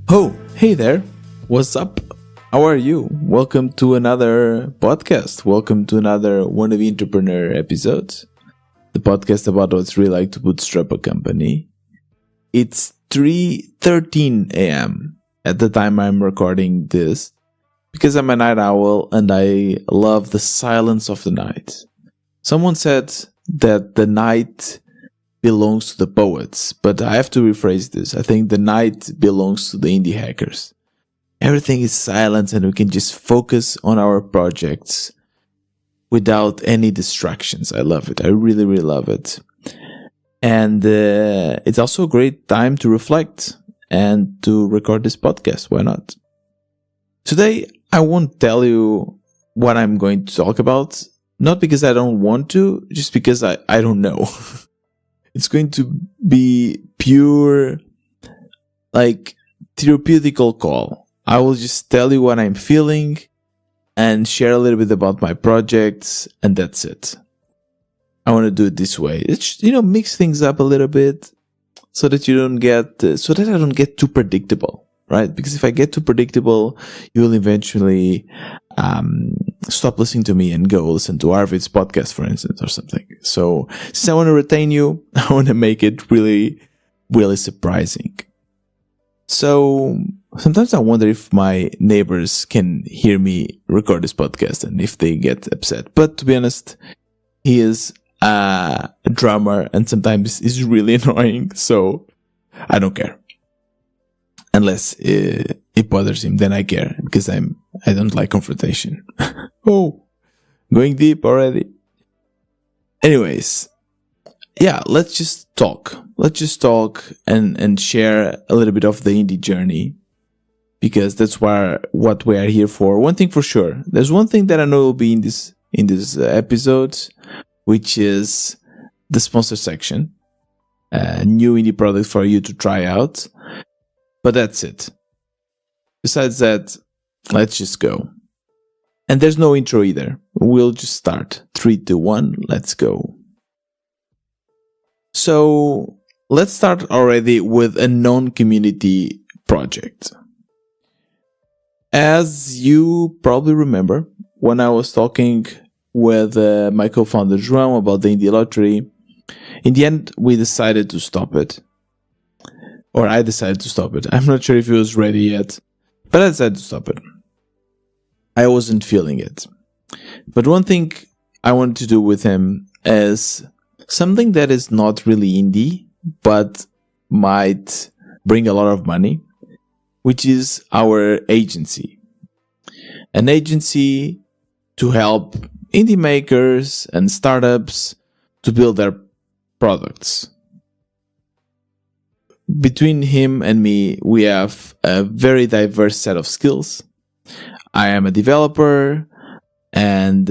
Oh, hey there. What's up? How are you? Welcome to another podcast. Welcome to another Wannabe Entrepreneur episode. The podcast about what it's really like to bootstrap a company. It's 3:13 a.m. at the time I'm recording this because I'm a night owl and I love the silence of the night. Someone said that the night belongs to the poets, but I have to rephrase this. I think the night belongs to the indie hackers. Everything is silent and we can just focus on our projects without any distractions. I love it. I really, really love it. And it's also a great time to reflect and to record this podcast. Why not? Today, I won't tell you what I'm going to talk about, not because I don't want to, just because I don't know. It's going to be pure, therapeutical call. I will just tell you what I'm feeling and share a little bit about my projects, and that's it. I want to do it this way. It's, mix things up a little bit so that I don't get too predictable, right? Because if I get too predictable, you will eventually stop listening to me and go listen to Arvid's podcast, for instance, or something. So since I want to retain you, I want to make it really, really surprising. So sometimes I wonder if my neighbors can hear me record this podcast and if they get upset. But to be honest, he is a drummer and sometimes he's really annoying. So I don't care. Unless it bothers him, then I care because I don't like confrontation. Oh, going deep already. Anyways, yeah, let's just talk. Let's just talk and share a little bit of the indie journey because that's what we are here for. One thing for sure, there's one thing that I know will be in this episode, which is the sponsor section, new indie product for you to try out. But that's it. Besides that, let's just go. And there's no intro either. We'll just start. 3, 2, 1, let's go. So let's start already with a known community project. As you probably remember, when I was talking with my co-founder João about the Indie Lottery, in the end, we decided to stop it. Or I decided to stop it. I'm not sure if it was ready yet, but I decided to stop it. I wasn't feeling it. But one thing I wanted to do with him is something that is not really indie, but might bring a lot of money, which is our agency. An agency to help indie makers and startups to build their products. Between him and me, we have a very diverse set of skills. I am a developer, and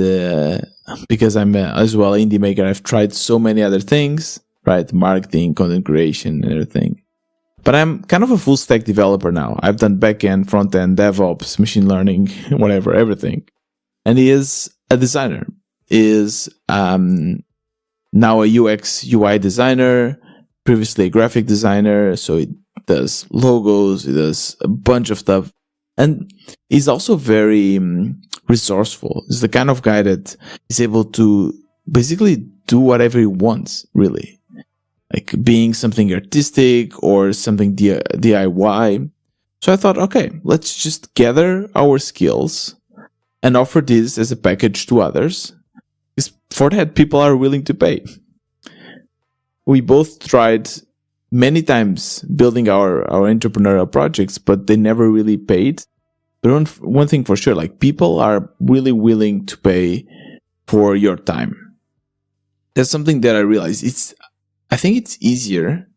because I'm as well an indie maker, I've tried so many other things, right? Marketing, content creation, and everything. But I'm kind of a full stack developer now. I've done backend, front-end, DevOps, machine learning, whatever, everything. And he is a designer. He is now a UX UI designer, previously a graphic designer, so he does logos, he does a bunch of stuff. And he's also very resourceful. He's the kind of guy that is able to basically do whatever he wants, really. Like being something artistic or something DIY. So I thought, okay, let's just gather our skills and offer this as a package to others. Because for that, people are willing to pay. We both tried many times building our entrepreneurial projects, but they never really paid. But one thing for sure, people are really willing to pay for your time. That's something that I realized. I think it's easier,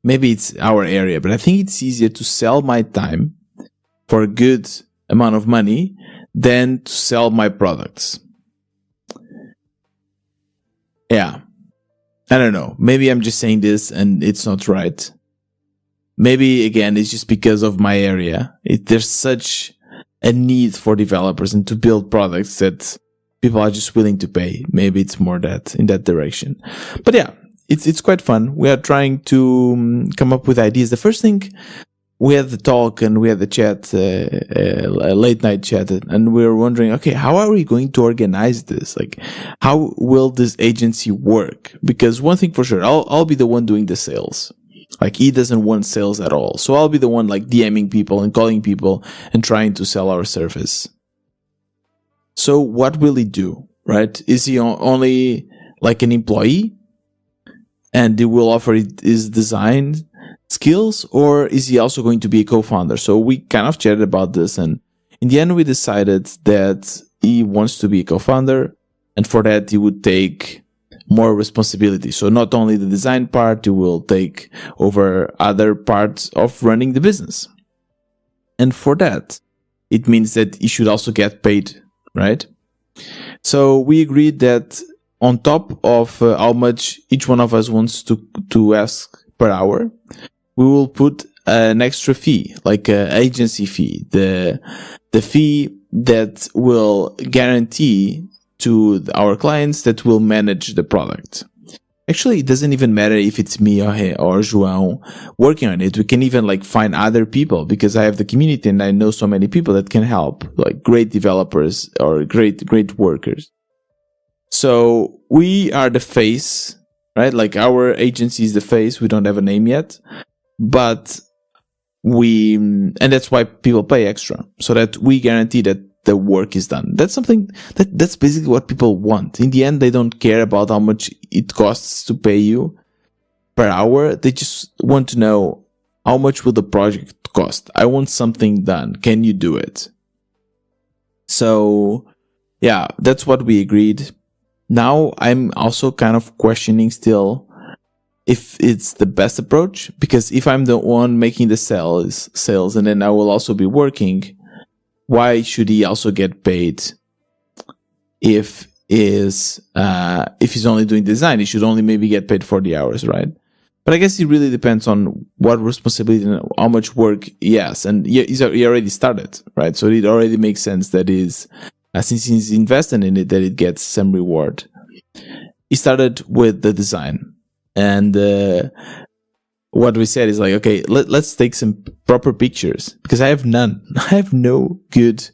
maybe it's our area, but I think it's easier to sell my time for a good amount of money than to sell my products. Yeah. I don't know. Maybe I'm just saying this and it's not right. Maybe, again, it's just because of my area. There's such a need for developers and to build products that people are just willing to pay. Maybe it's more that in that direction. But yeah, it's quite fun. We are trying to come up with ideas. The first thing we had the talk and we had the chat, a late night chat, and we were wondering, okay, how are we going to organize this? Like, how will this agency work? Because one thing for sure, I'll be the one doing the sales. Like, he doesn't want sales at all. So I'll be the one like DMing people and calling people and trying to sell our service. So what will he do, right? Is he only like an employee and he will offer his design skills, or is he also going to be a co-founder? So we kind of chatted about this, and in the end we decided that he wants to be a co-founder, and for that he would take more responsibility. So not only the design part, he will take over other parts of running the business. And for that, it means that he should also get paid, right? So we agreed that on top of how much each one of us wants to ask per hour, we will put an extra fee, like an agency fee, the fee that will guarantee to our clients that will manage the product. Actually, it doesn't even matter if it's me or João working on it. We can even like find other people, because I have the community and I know so many people that can help, like great developers or great workers. So we are the face, right? Like our agency is the face. We don't have a name yet, but and that's why people pay extra, so that we guarantee that the work is done. That's something that's basically what people want. In the end, they don't care about how much it costs to pay you per hour. They just want to know, how much will the project cost? I want something done. Can you do it? So yeah, that's what we agreed. Now I'm also kind of questioning still if it's the best approach, because if I'm the one making the sales and then I will also be working, why should he also get paid if he's only doing design? He should only maybe get paid 40 hours, right? But I guess it really depends on what responsibility and how much work he has. And he already started, right? So it already makes sense that since he's invested in it, that it gets some reward. He started with the design. And what we said is like, okay, let's take some proper pictures, because I have none. I have no good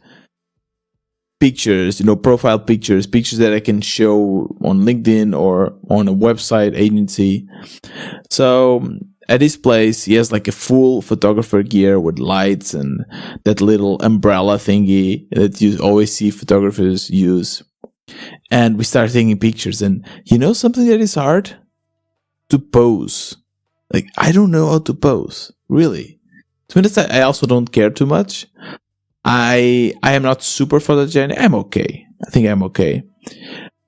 pictures, profile pictures that I can show on LinkedIn or on a website agency. So at this place, he has like a full photographer gear with lights and that little umbrella thingy that you always see photographers use. And we start taking pictures, and something that is hard? To pose. Like, I don't know how to pose, really. To be honest, I also don't care too much. I am not super photogenic. I'm okay. I think I'm okay.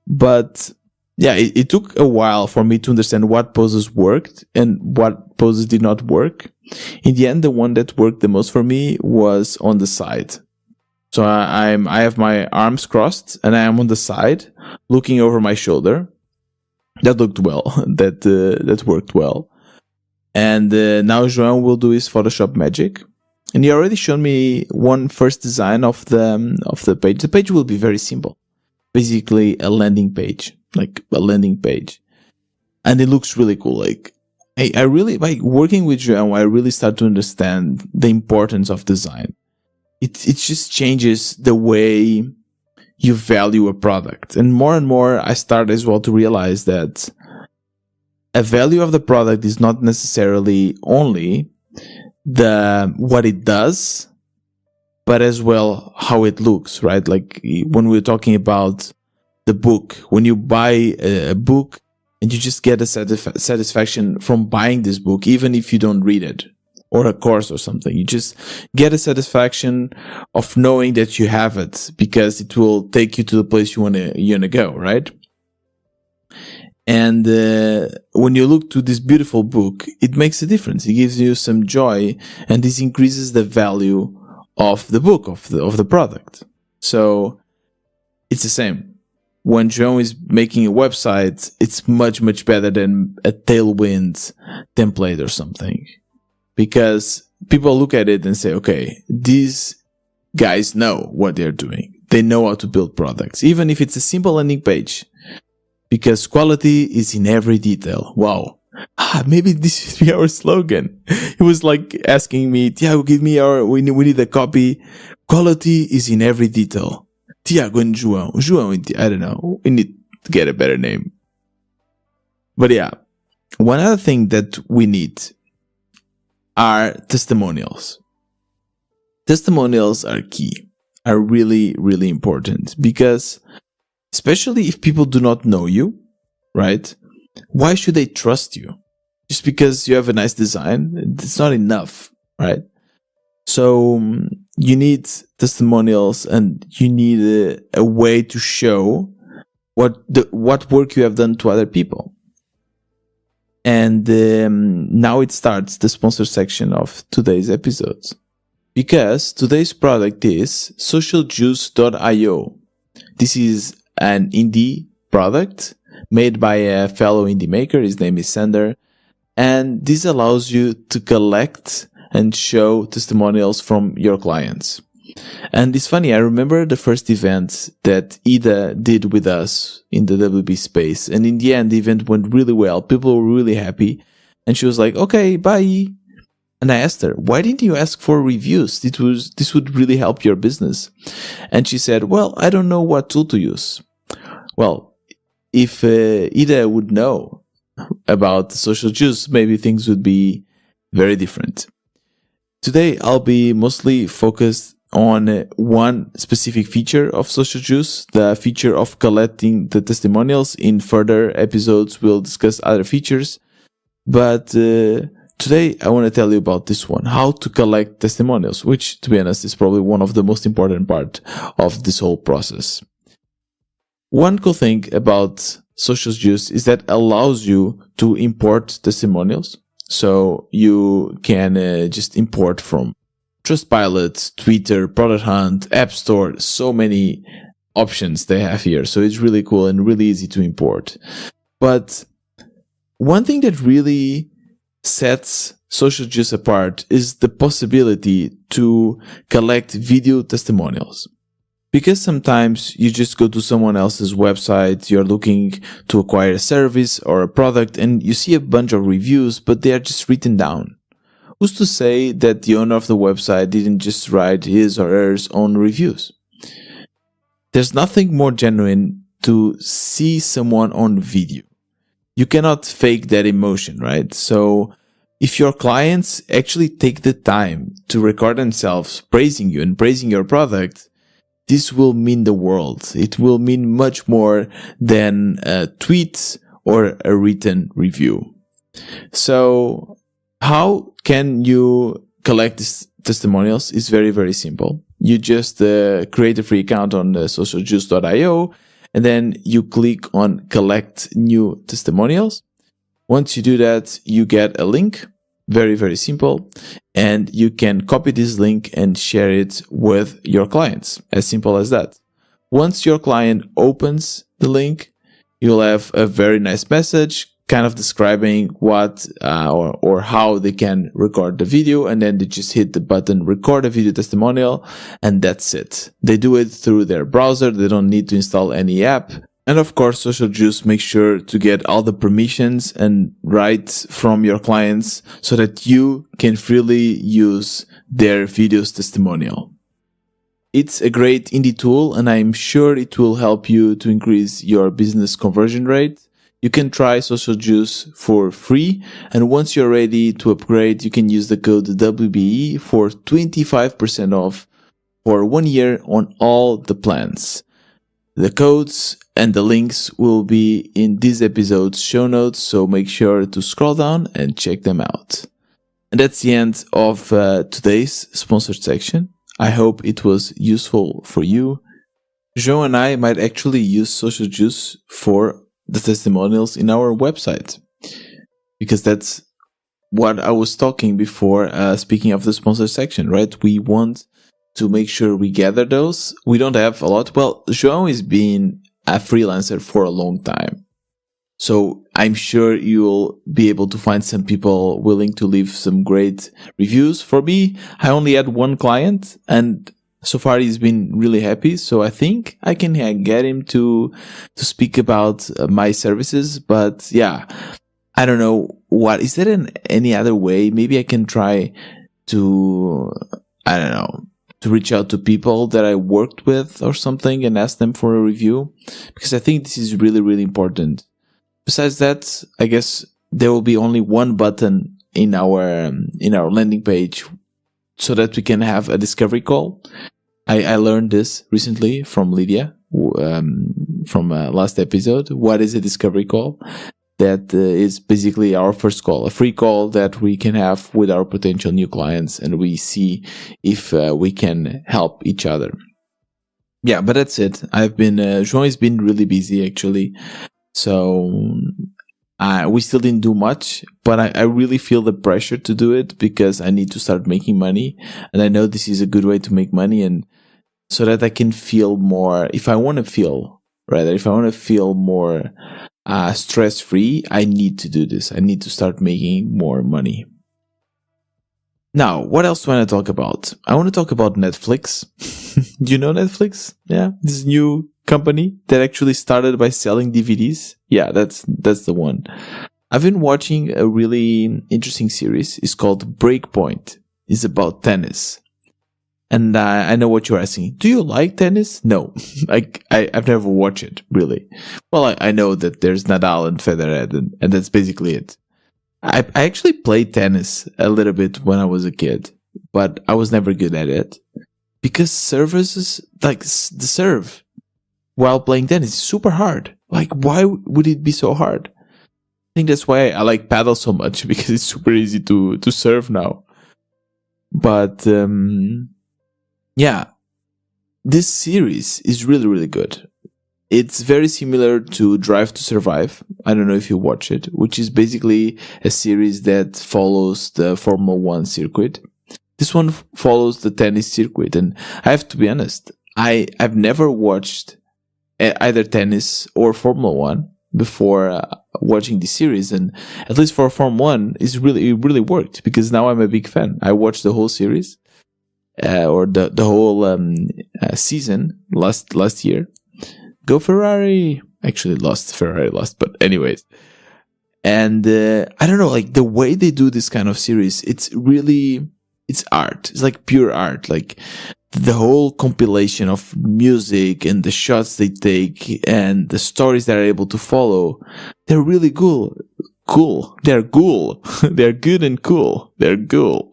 But yeah, it took a while for me to understand what poses worked and what poses did not work. In the end, the one that worked the most for me was on the side. So I have my arms crossed and I am on the side, looking over my shoulder. That looked well. That worked well. And now João will do his Photoshop magic. And he already showed me one first design of the page. The page will be very simple. Basically a landing page. Like a landing page. And it looks really cool. Like, I really, like working with João, I really start to understand the importance of design. It just changes the way you value a product. And more I start as well to realize that a value of the product is not necessarily only what it does, but as well how it looks, right? Like when we're talking about the book, when you buy a book and you just get a satisfaction from buying this book, even if you don't read it, or a course or something. You just get a satisfaction of knowing that you have it, because it will take you to the place you wanna go, right? And when you look to this beautiful book, it makes a difference. It gives you some joy, and this increases the value of the book, of the product. So it's the same. When João is making a website, it's much, much better than a Tailwind template or something. Because people look at it and say, okay, these guys know what they're doing. They know how to build products, even if it's a simple landing page, because quality is in every detail. Wow. Maybe this should be our slogan. He was like asking me, Tiago, give me we need a copy. Quality is in every detail. Tiago and João. I don't know. We need to get a better name. But yeah, one other thing that we need are testimonials. Testimonials are key, are really, really important, because especially if people do not know you, right? Why should they trust you? Just because you have a nice design, it's not enough, right? So you need testimonials, and you need a way to show what work you have done to other people. And now it starts the sponsor section of today's episodes, because today's product is socialjuice.io. This is an indie product made by a fellow indie maker. His name is Sander. And this allows you to collect and show testimonials from your clients. And it's funny, I remember the first event that Ida did with us in the WP space. And in the end, the event went really well. People were really happy. And she was like, okay, bye. And I asked her, why didn't you ask for reviews? This would really help your business. And she said, well, I don't know what tool to use. Well, if Ida would know about Social Juice, maybe things would be very different. Today, I'll be mostly focused on one specific feature of Social Juice, the feature of collecting the testimonials. In further episodes, we'll discuss other features. But today, I want to tell you about this one, how to collect testimonials, which, to be honest, is probably one of the most important part of this whole process. One cool thing about Social Juice is that allows you to import testimonials. So you can just import from Trustpilot, Twitter, Product Hunt, App Store, so many options they have here. So it's really cool and really easy to import. But one thing that really sets Social Juice apart is the possibility to collect video testimonials. Because sometimes you just go to someone else's website, you're looking to acquire a service or a product, and you see a bunch of reviews, but they are just written down. Who's to say that the owner of the website didn't just write his or her own reviews? There's nothing more genuine to see someone on video. You cannot fake that emotion, right? So if your clients actually take the time to record themselves praising you and praising your product, this will mean the world. It will mean much more than a tweet or a written review. So how can you collect these testimonials? It's very, very simple. You just create a free account on socialjuice.io, and then you click on collect new testimonials. Once you do that, you get a link. Very, very simple. And you can copy this link and share it with your clients. As simple as that. Once your client opens the link, you'll have a very nice message kind of describing what or how they can record the video, and then they just hit the button record a video testimonial, and that's it. They do it through their browser. They don't need to install any app. And of course, Social Juice makes sure to get all the permissions and rights from your clients so that you can freely use their videos testimonial. It's a great indie tool, and I'm sure it will help you to increase your business conversion rate. You can try Social Juice for free, and once you're ready to upgrade, you can use the code WBE for 25% off for 1 year on all the plans. The codes and the links will be in this episode's show notes, so make sure to scroll down and check them out. And that's the end of today's sponsored section. I hope it was useful for you. João and I might actually use Social Juice for the testimonials in our website, because that's what I was talking before, speaking of the sponsor section, right? We want to make sure we gather those. We don't have a lot. Well, João has been a freelancer for a long time, so I'm sure you'll be able to find some people willing to leave some great reviews. For me, I only had one client, and so far he's been really happy. So I think I can get him to speak about my services. But yeah, I don't know what is there any other way? Maybe I can try to, I don't know, to reach out to people that I worked with or something and ask them for a review, because I think this is really, really important. Besides that, I guess there will be only one button in our landing page so that we can have a discovery call. I learned this recently from Lydia from last episode. What is a discovery call? That is basically our first call, a free call that we can have with our potential new clients, and we see if we can help each other. Yeah, but that's it. I've been João has been really busy actually, so we still didn't do much, but I really feel the pressure to do it because I need to start making money, and I know this is a good way to make money, and so that I can feel more. If I want to feel more stress-free, I need to do this. I need to start making more money. Now, what else do I want to talk about? I want to talk about Netflix. Do you know Netflix? Yeah, this new company that actually started by selling DVDs. Yeah, that's the one. I've been watching a really interesting series. It's called Breakpoint. It's about tennis. And I know what you're asking. Do you like tennis? No, I've never watched it, really. Well, I know that there's Nadal and Federer, and that's basically it. I actually played tennis a little bit when I was a kid, but I was never good at it. Because services, like the serve, while playing tennis is super hard. Like, why would it be so hard? I think that's why I like paddle so much, because it's super easy to serve now. But, yeah, this series is really, really good. It's very similar to Drive to Survive. I don't know if you watch it, which is basically a series that follows the Formula 1 circuit. This one follows the tennis circuit, and I have to be honest, I've never watched either tennis or Formula 1 before watching this series, and at least for Formula 1, it really worked, because now I'm a big fan. I watched the whole series. Or the whole season last year. Go Ferrari! Actually, Ferrari lost, but anyways. And I don't know, like the way they do this kind of series, it's art. It's like pure art. Like the whole compilation of music and the shots they take and the stories they're able to follow, they're really cool. They're cool. They're good and cool. They're cool.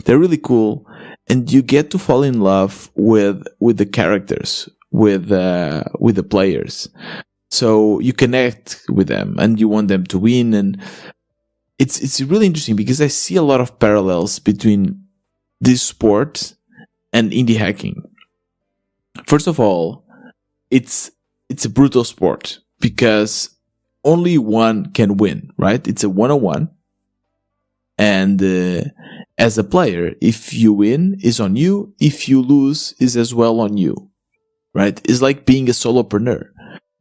They're really cool. And you get to fall in love with the characters, with the players. So you connect with them and you want them to win. And it's really interesting because I see a lot of parallels between this sport and indie hacking. First of all, it's a brutal sport because only one can win, right? It's a 1-on-1. And as a player, if you win, is on you. If you lose, is as well on you, right? It's like being a solopreneur.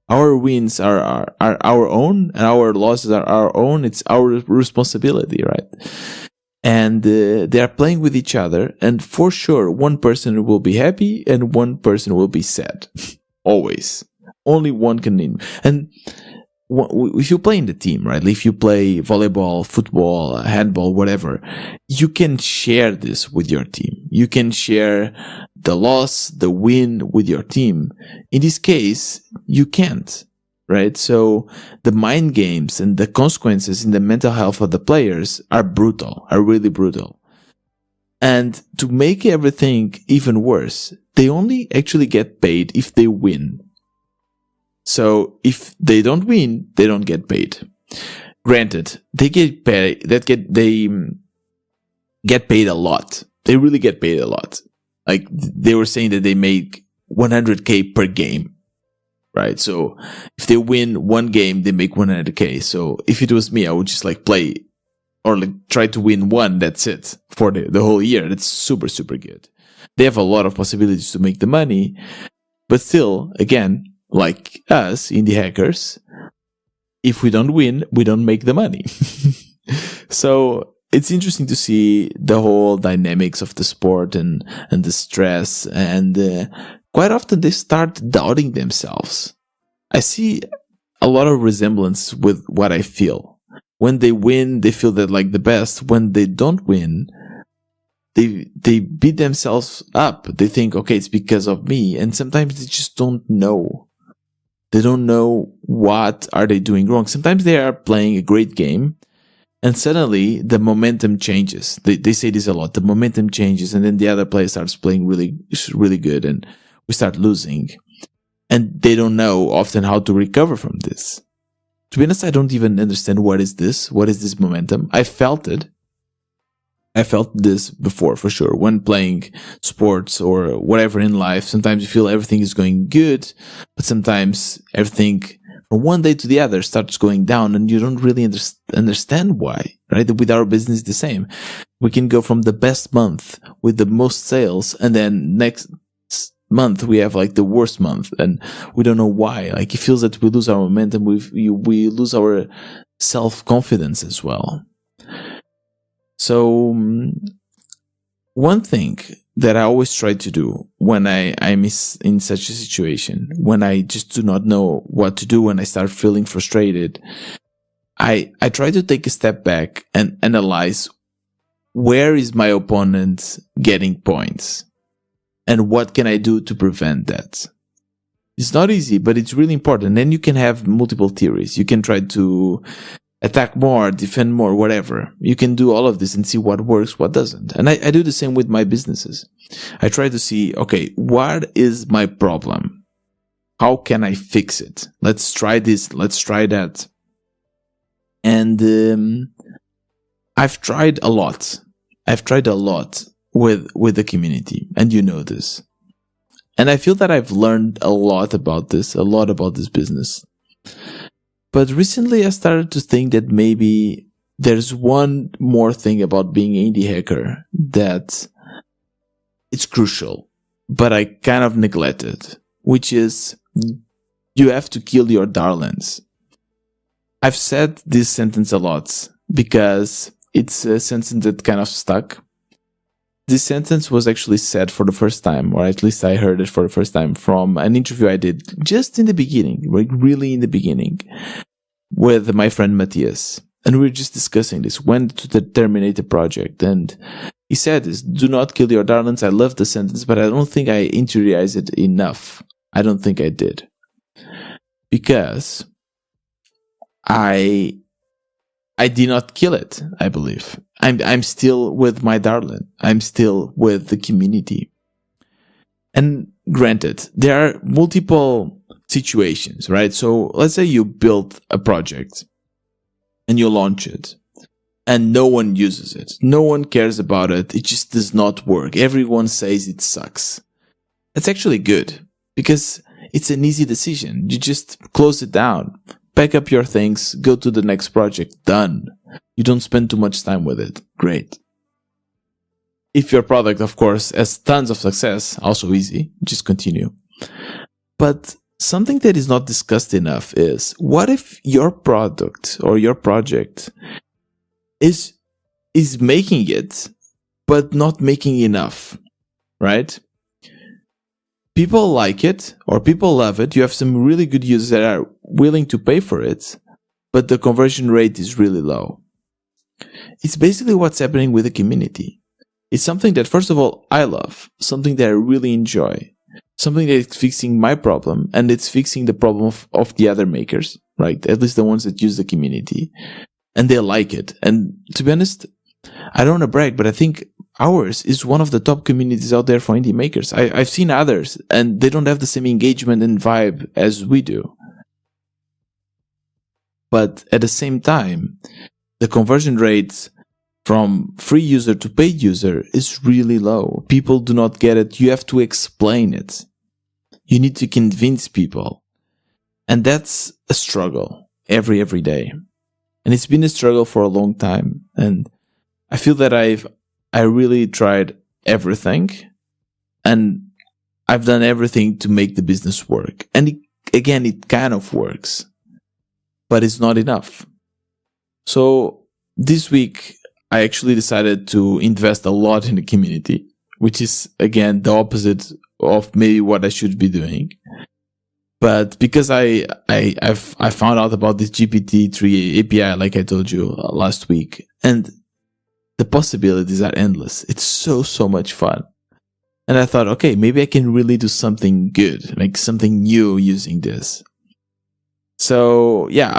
Our wins are our own, and our losses are our own. It's our responsibility, right? And they are playing with each other, and for sure, one person will be happy and one person will be sad. Always. Only one can win. And if you play in the team, right? If you play volleyball, football, handball, whatever, you can share this with your team. You can share the loss, the win with your team. In this case, you can't, right? So the mind games and the consequences in the mental health of the players are really brutal. And to make everything even worse, they only actually get paid if they win. So if they don't win, they don't get paid. Granted, they get paid. They get paid a lot. They really get paid a lot. Like they were saying that they make 100K per game, right? So if they win one game, they make 100K. So if it was me, I would just like play or like try to win one. That's it for the whole year. That's super, super good. They have a lot of possibilities to make the money, but still, again, like us, indie hackers, if we don't win, we don't make the money. So it's interesting to see the whole dynamics of the sport and the stress. And quite often they start doubting themselves. I see a lot of resemblance with what I feel. When they win, they feel that like the best. When they don't win, they beat themselves up. They think, okay, it's because of me. And sometimes they just don't know. They don't know what are they doing wrong. Sometimes they are playing a great game and suddenly the momentum changes. They say this a lot. The momentum changes and then the other player starts playing really, really good and we start losing. And they don't know often how to recover from this. To be honest, I don't even understand what is this momentum. I felt it. I felt this before for sure when playing sports or whatever in life. Sometimes you feel everything is going good, but sometimes everything from one day to the other starts going down and you don't really understand why, right? With our business, the same. We can go from the best month with the most sales and then next month we have like the worst month and we don't know why. Like it feels that we lose our momentum. We lose our self-confidence as well. So one thing that I always try to do when I'm in such a situation, when I just do not know what to do, when I start feeling frustrated, I try to take a step back and analyze where is my opponent getting points and what can I do to prevent that. It's not easy, but it's really important. Then you can have multiple theories. You can try to attack more, defend more, whatever. You can do all of this and see what works, what doesn't. And I do the same with my businesses. I try to see, okay, what is my problem? How can I fix it? Let's try this. Let's try that. And I've tried a lot. I've tried a lot with the community, and you know this. And I feel that I've learned a lot about this business. But recently I started to think that maybe there's one more thing about being an indie hacker that it's crucial, but I kind of neglected, which is you have to kill your darlings. I've said this sentence a lot because it's a sentence that kind of stuck. This sentence was actually said for the first time, or at least I heard it for the first time from an interview I did just in the beginning, like really in the beginning, with my friend Matthias. And we were just discussing this, when to terminate the project. And he said this, do not kill your darlings. I love the sentence, but I don't think I interiorized it enough. I don't think I did. Because I did not kill it, I believe. I'm still with my darling. I'm still with the community. And granted, there are multiple situations, right? So let's say you build a project and you launch it and no one uses it. No one cares about it. It just does not work. Everyone says it sucks. That's actually good because it's an easy decision. You just close it down. Pack up your things, go to the next project, done. You don't spend too much time with it. Great. If your product, of course, has tons of success, also easy, just continue. But something that is not discussed enough is, what if your product or your project is making it, but not making enough, right? People like it or people love it. You have some really good users that are willing to pay for it, but the conversion rate is really low. It's basically what's happening with the community. It's something that, first of all, I love, something that I really enjoy, something that is fixing my problem and it's fixing the problem of the other makers, right? At least the ones that use the community, and they like it. And to be honest, I don't want to brag, but I think ours is one of the top communities out there for indie makers. I've seen others and they don't have the same engagement and vibe as we do. But at the same time, the conversion rates from free user to paid user is really low. People do not get it. You have to explain it. You need to convince people. And that's a struggle every day. And it's been a struggle for a long time. And I feel that I really tried everything. And I've done everything to make the business work. And it kind of works. But it's not enough. So this week, I actually decided to invest a lot in the community, which is, again, the opposite of maybe what I should be doing. But because I found out about this GPT-3 API, like I told you last week, and the possibilities are endless. It's so much fun. And I thought, okay, maybe I can really do something good, like something new using this. So yeah,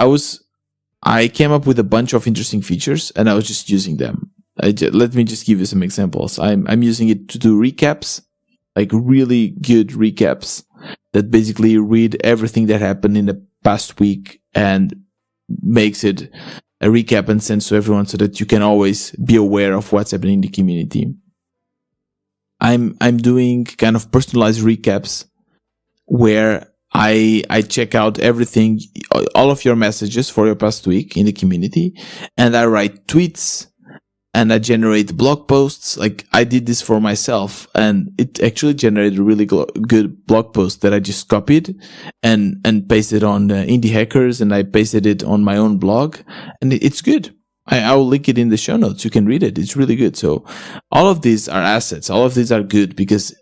I came up with a bunch of interesting features, and I was just using them. Let me just give you some examples. I'm using it to do recaps, like really good recaps that basically read everything that happened in the past week and makes it a recap and sends to everyone so that you can always be aware of what's happening in the community. I'm doing kind of personalized recaps where I check out everything, all of your messages for your past week in the community, and I write tweets and I generate blog posts. Like I did this for myself, and it actually generated a really good blog post that I just copied and pasted on Indie Hackers, and I pasted it on my own blog, and it's good. I will link it in the show notes. You can read it. It's really good. So all of these are assets. All of these are good because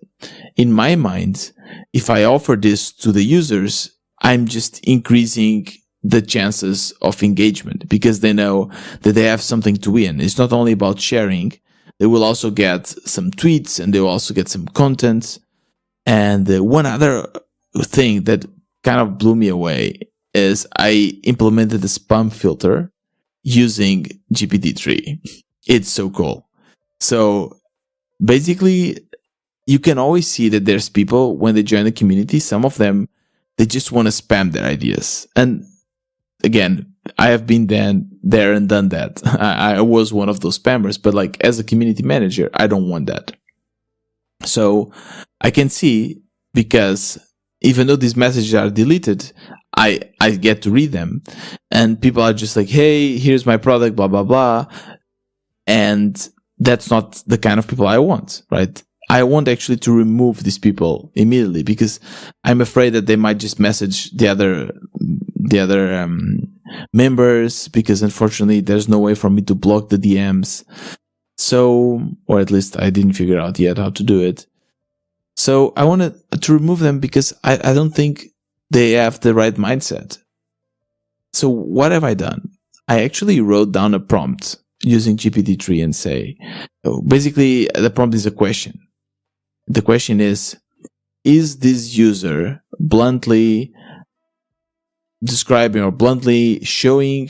in my mind, if I offer this to the users, I'm just increasing the chances of engagement because they know that they have something to win. It's not only about sharing. They will also get some tweets and they will also get some content. And one other thing that kind of blew me away is I implemented a spam filter using GPT-3. It's so cool. So basically, you can always see that there's people when they join the community, some of them, they just want to spam their ideas. And again, I have been there and done that. I was one of those spammers, but like as a community manager, I don't want that. So I can see, because even though these messages are deleted, I get to read them, and people are just like, hey, here's my product, blah, blah, blah. And that's not the kind of people I want, right? I want actually to remove these people immediately because I'm afraid that they might just message the other members, because unfortunately there's no way for me to block the DMs. So, or at least I didn't figure out yet how to do it. So I wanted to remove them because I don't think they have the right mindset. So what have I done? I actually wrote down a prompt using GPT-3 and say, basically the prompt is a question. The question is this user bluntly describing or bluntly showing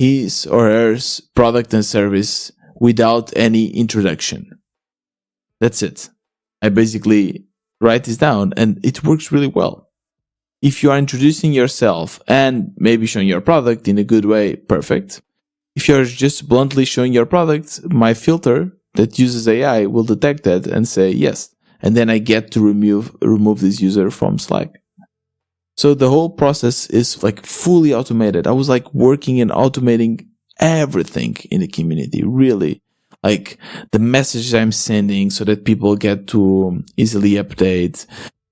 his or her product and service without any introduction? That's it. I basically write this down and it works really well. If you are introducing yourself and maybe showing your product in a good way, perfect. If you're just bluntly showing your product, my filter that uses AI will detect that and say yes. And then I get to remove this user from Slack. So the whole process is like fully automated. I was like working and automating everything in the community, really. Like the messages I'm sending so that people get to easily update.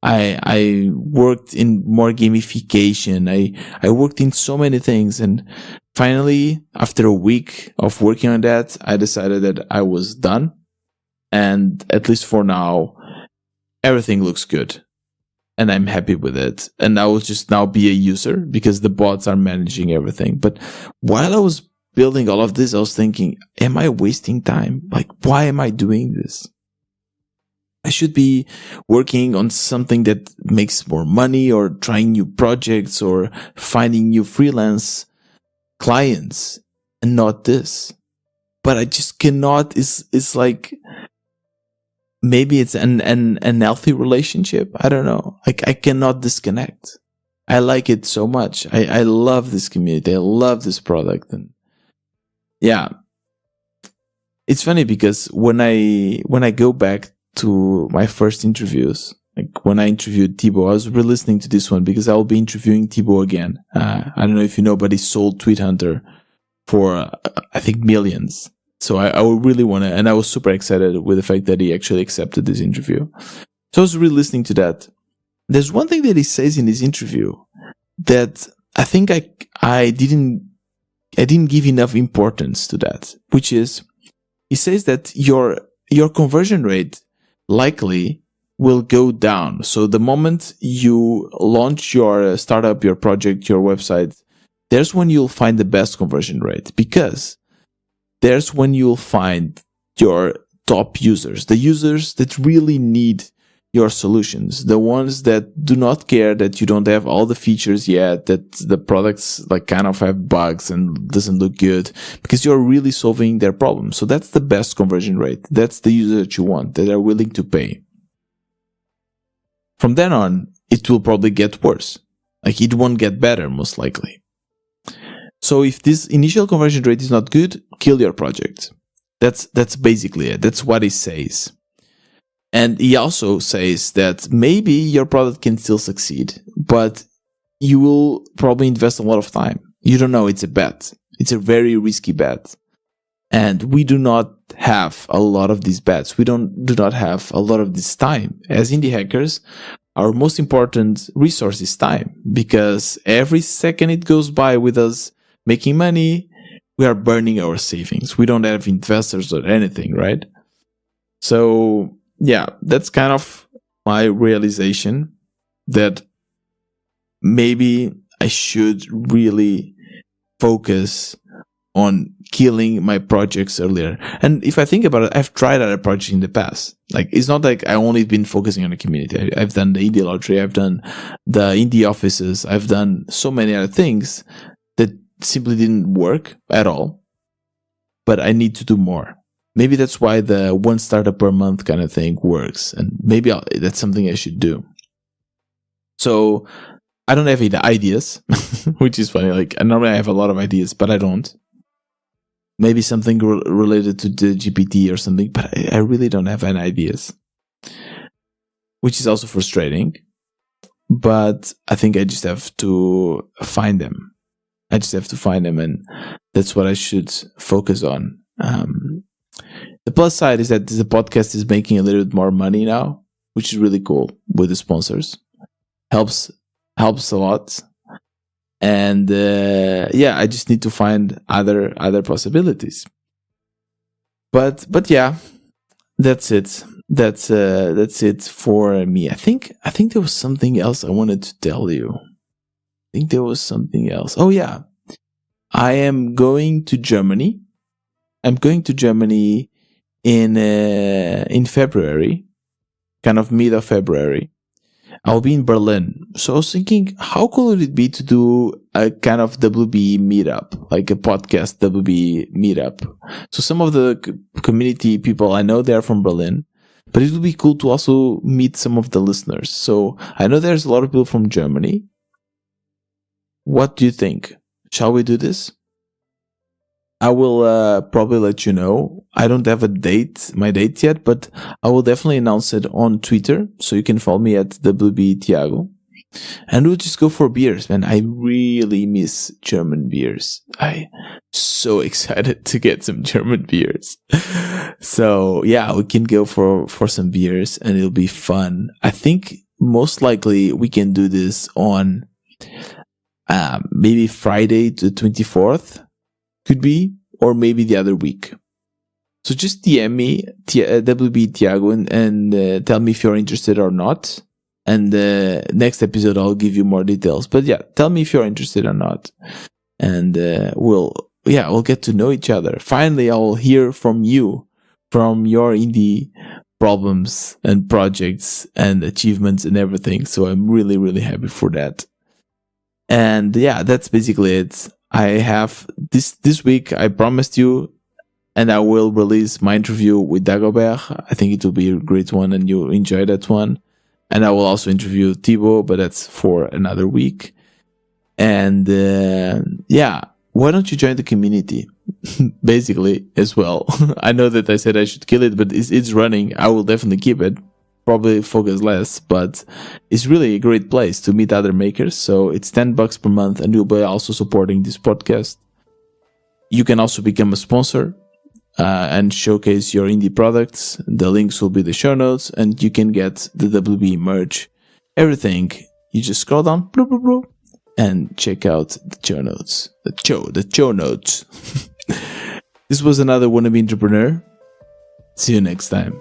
I worked in more gamification. I worked in so many things. And finally, after a week of working on that, I decided that I was done. And at least for now, everything looks good. And I'm happy with it. And I will just now be a user because the bots are managing everything. But while I was building all of this, I was thinking, am I wasting time? Like, why am I doing this? I should be working on something that makes more money, or trying new projects, or finding new freelance clients, and not this. But I just cannot. It's like, maybe it's an healthy relationship. I don't know. Like, I cannot disconnect. I like it so much. I love this community. I love this product. And yeah, it's funny because when I go back to my first interviews, like when I interviewed Thibaut, I was re-listening to this one because I will be interviewing Thibaut again. I don't know if you know, but he sold Tweet Hunter for, I think, millions. So I would really want to, and I was super excited with the fact that he actually accepted this interview. So I was really listening to that. There's one thing that he says in this interview that I think I didn't give enough importance to that, which is, he says that your conversion rate likely will go down. So the moment you launch your startup, your project, your website, there's when you'll find the best conversion rate, because there's when you'll find your top users, the users that really need your solutions, the ones that do not care that you don't have all the features yet, that the products like kind of have bugs and doesn't look good, because you're really solving their problems. So that's the best conversion rate. That's the user that you want, that are willing to pay. From then on, it will probably get worse. Like, it won't get better, most likely. So if this initial conversion rate is not good, kill your project. That's basically it. That's what he says. And he also says that maybe your product can still succeed, but you will probably invest a lot of time. You don't know. It's a bet. It's a very risky bet. And we do not have a lot of these bets. We do not have a lot of this time. As indie hackers, our most important resource is time, because every second it goes by with us making money, we are burning our savings. We don't have investors or anything, right? So yeah, that's kind of my realization, that maybe I should really focus on killing my projects earlier. And if I think about it, I've tried other projects in the past. Like, it's not like I only been focusing on the community. I've done the indie lottery, I've done the indie offices, I've done so many other things that simply didn't work at all. But I need to do more. Maybe that's why the one startup per month kind of thing works. And maybe that's something I should do. So I don't have any ideas, which is funny. Like, normally I have a lot of ideas, but I don't. Maybe something related to the GPT or something, but I really don't have any ideas, which is also frustrating. But I think I just have to find them. And that's what I should focus on. The plus side is that the podcast is making a little bit more money now, which is really cool with the sponsors. Helps a lot. And I just need to find other possibilities. But yeah, that's it. That's it for me. I think there was something else I wanted to tell you. I think there was something else. Oh yeah, I am going to Germany. I'm going to Germany in February, kind of mid of February. I'll be in Berlin. So I was thinking, how cool would it be to do a kind of WB meetup, like a podcast WB meetup? So some of the community people I know, they're from Berlin, but it would be cool to also meet some of the listeners. So I know there's a lot of people from Germany. What do you think? Shall we do this? I will probably let you know. I don't have my date yet, but I will definitely announce it on Twitter. So you can follow me at WBTiago. And we'll just go for beers, man. I really miss German beers. I'm so excited to get some German beers. So yeah, we can go for some beers and it'll be fun. I think most likely we can do this on maybe Friday the 24th. Could be, or maybe the other week. So just DM me, WB Tiago, and tell me if you're interested or not. And next episode, I'll give you more details. But yeah, tell me if you're interested or not. And we'll get to know each other. Finally, I'll hear from you, from your indie problems and projects and achievements and everything. So I'm really, really happy for that. And yeah, that's basically it. I have this week, I promised you, and I will release my interview with Dagobert. I think it will be a great one and you'll enjoy that one. And I will also interview Thibaut, but that's for another week. And why don't you join the community? Basically, as well. I know that I said I should kill it, but it's running. I will definitely keep it. Probably focus less, but it's really a great place to meet other makers. So it's $10 per month, and you'll be also supporting this podcast. You can also become a sponsor and showcase your indie products. The links will be in the show notes, and you can get the WB merch, everything. You just scroll down, bloop, bloop, bloop, and check out the show notes. The show notes. This was another Wannabe Entrepreneur. See you next time.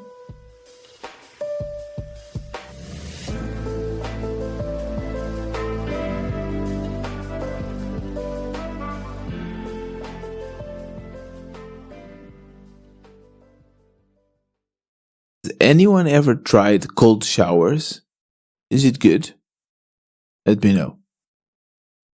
anyone ever tried cold showers? Is it good? Let me know.